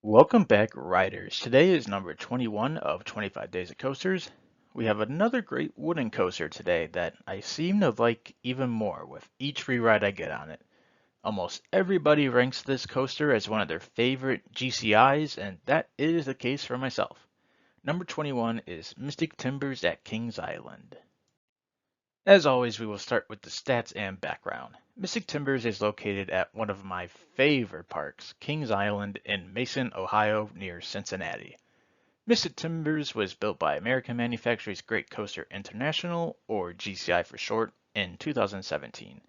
Welcome back, riders. Today is number 21 of 25 Days of Coasters. We have another great wooden coaster today that I seem to like even more with each ride I get on it. Almost everybody ranks this coaster as one of their favorite GCIs, and that is the case for myself. Number 21 is Mystic Timbers at Kings Island. As always, we will start with the stats and background. Mystic Timbers is located at one of my favorite parks, Kings Island in Mason, Ohio, near Cincinnati. Mystic Timbers was built by American manufacturers Great Coaster International, or GCI for short, in 2017.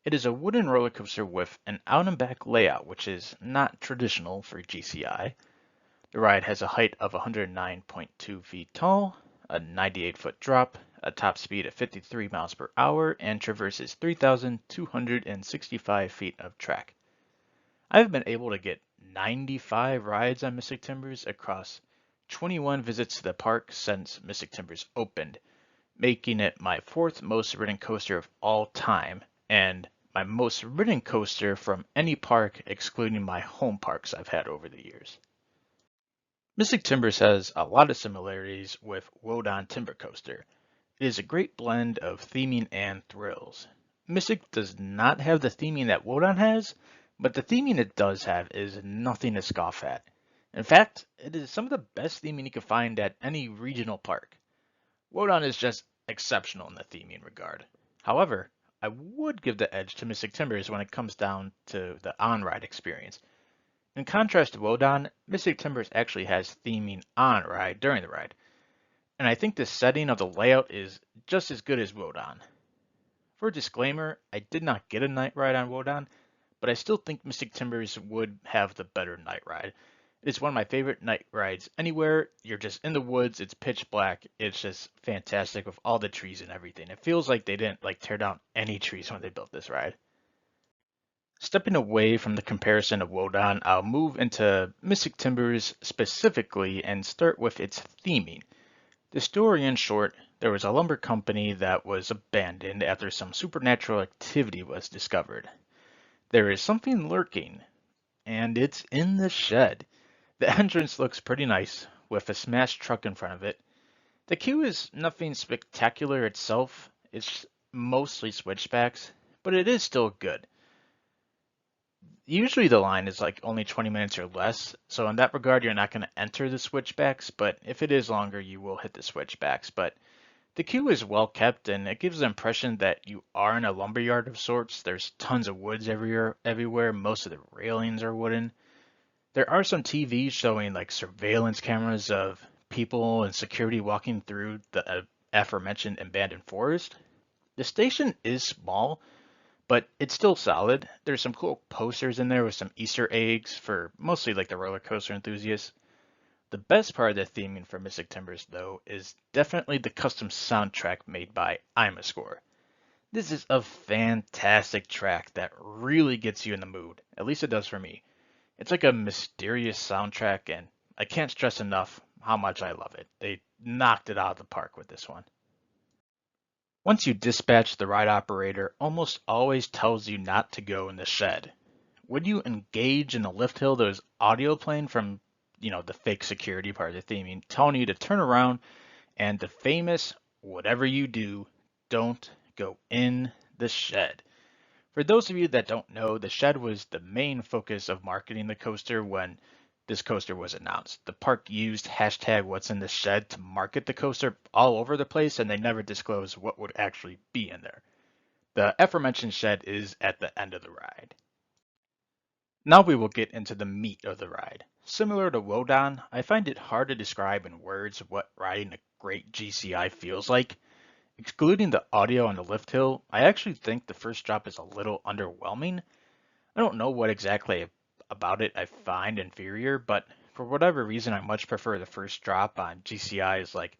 It is a wooden roller coaster with an out and back layout, which is not traditional for GCI. The ride has a height of 109.2 feet tall, a 98-foot drop, a top speed of 53 miles per hour, and traverses 3,265 feet of track. I've been able to get 95 rides on Mystic Timbers across 21 visits to the park since Mystic Timbers opened, making it my fourth most ridden coaster of all time, and my most ridden coaster from any park excluding my home parks I've had over the years. Mystic Timbers has a lot of similarities with Wodan Timber Coaster. It is a great blend of theming and thrills. Mystic does not have the theming that Wodan has, but the theming it does have is nothing to scoff at. In fact, it is some of the best theming you can find at any regional park. Wodan is just exceptional in the theming regard. However, I would give the edge to Mystic Timbers when it comes down to the on-ride experience. In contrast to Wodan, Mystic Timbers actually has theming on ride during the ride, and I think the setting of the layout is just as good as Wodan. For a disclaimer, I did not get a night ride on Wodan, but I still think Mystic Timbers would have the better night ride. It's one of my favorite night rides anywhere. You're just in the woods, it's pitch black, it's just fantastic with all the trees and everything. It feels like they didn't tear down any trees when they built this ride. Stepping away from the comparison of Wodan, I'll move into Mystic Timbers specifically and start with its theming. The story in short, there was a lumber company that was abandoned after some supernatural activity was discovered. There is something lurking, and it's in the shed. The entrance looks pretty nice, with a smashed truck in front of it. The queue is nothing spectacular itself, it's mostly switchbacks, but it is still good. Usually the line is only 20 minutes or less, so in that regard you're not going to enter the switchbacks, but if it is longer you will hit the switchbacks. But the queue is well kept and it gives the impression that you are in a lumberyard of sorts. There's tons of woods everywhere. Most of the railings are wooden. There are some TVs showing surveillance cameras of people and security walking through the aforementioned abandoned forest. The station is small, but it's still solid. There's some cool posters in there with some Easter eggs for mostly the roller coaster enthusiasts. The best part of the theming for Mystic Timbers, though, is definitely the custom soundtrack made by Imascore. This is a fantastic track that really gets you in the mood. At least it does for me. It's like a mysterious soundtrack, and I can't stress enough how much I love it. They knocked it out of the park with this one. Once you dispatch, the ride operator almost always tells you not to go in the shed. When you engage in the lift hill, there's audio playing from, the fake security part of the theming, telling you to turn around and the famous whatever you do, don't go in the shed. For those of you that don't know, the shed was the main focus of marketing the coaster when this coaster was announced. The park used hashtag what's in the shed to market the coaster all over the place, and they never disclosed what would actually be in there. The aforementioned shed is at the end of the ride. Now we will get into the meat of the ride. Similar to Wodan, I find it hard to describe in words what riding a great GCI feels like. Excluding the audio on the lift hill, I actually think the first drop is a little underwhelming. I don't know what exactly about it I find inferior, but for whatever reason, I much prefer the first drop on GCIs like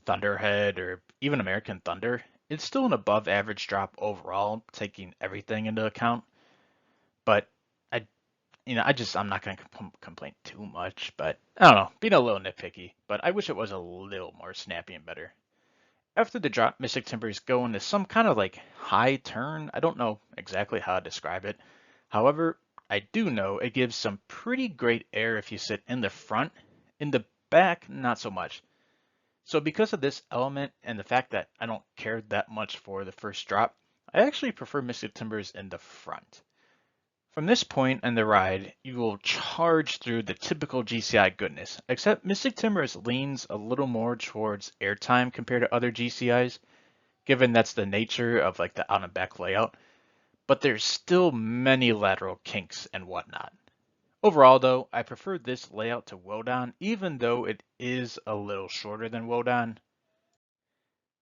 Thunderhead or even American Thunder. It's still an above average drop overall, taking everything into account, but I I'm not going to complain too much, but I don't know, being a little nitpicky, but I wish it was a little more snappy and better. After the drop, Mystic Timbers go into some kind of high turn. I don't know exactly how to describe it. However, I do know it gives some pretty great air if you sit in the front. In the back, not so much. So because of this element and the fact that I don't care that much for the first drop, I actually prefer Mystic Timbers in the front. From this point in the ride, you will charge through the typical GCI goodness, except Mystic Timbers leans a little more towards airtime compared to other GCIs, given that's the nature of like the out and back layout, but there's still many lateral kinks and whatnot. Overall though, I prefer this layout to Wodan, even though it is a little shorter than Wodan.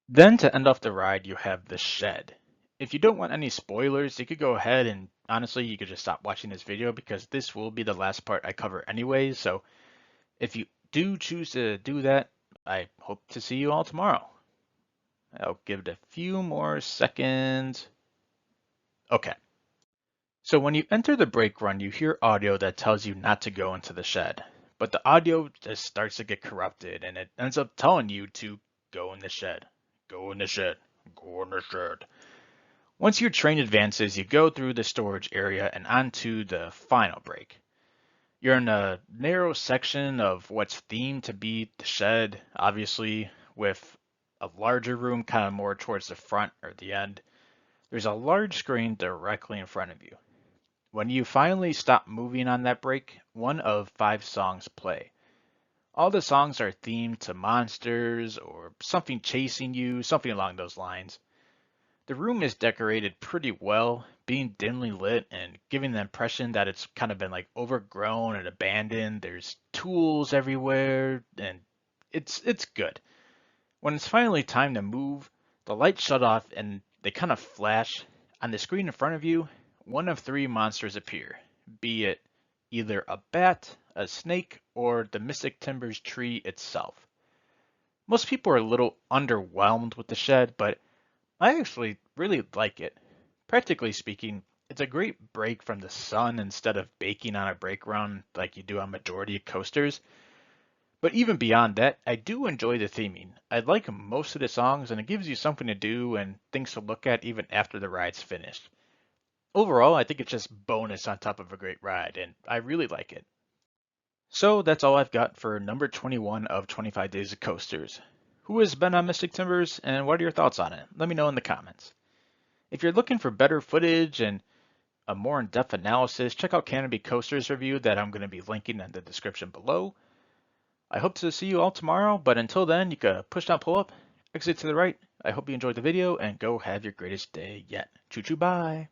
Then to end off the ride, you have the shed. If you don't want any spoilers, you could go ahead and honestly, you could just stop watching this video because this will be the last part I cover anyways. So if you do choose to do that, I hope to see you all tomorrow. I'll give it a few more seconds. Okay. So when you enter the brake run, you hear audio that tells you not to go into the shed. But the audio just starts to get corrupted and it ends up telling you to go in the shed. Go in the shed. Go in the shed. Once your train advances, you go through the storage area and onto the final brake. You're in a narrow section of what's themed to be the shed, obviously, with a larger room kind of more towards the front or the end. There's a large screen directly in front of you. When you finally stop moving on that brake, one of 5 songs play. All the songs are themed to monsters or something chasing you, something along those lines. The room is decorated pretty well, being dimly lit and giving the impression that it's kind of been like overgrown and abandoned. There's tools everywhere and it's good. When it's finally time to move, the lights shut off and they kind of flash. On the screen in front of you, one of 3 monsters appear, be it either a bat, a snake, or the Mystic Timbers tree itself. Most people are a little underwhelmed with the shed, but I actually really like it. Practically speaking, it's a great break from the sun instead of baking on a brake run like you do on majority of coasters. But even beyond that, I do enjoy the theming. I like most of the songs and it gives you something to do and things to look at even after the ride's finished. Overall, I think it's just bonus on top of a great ride and I really like it. So that's all I've got for number 21 of 25 Days of Coasters. Who has been on Mystic Timbers and what are your thoughts on it? Let me know in the comments. If you're looking for better footage and a more in-depth analysis, check out Canopy Coaster's review that I'm going to be linking in the description below. I hope to see you all tomorrow, but until then, you can push down, pull up, exit to the right. I hope you enjoyed the video and go have your greatest day yet. Choo choo, bye.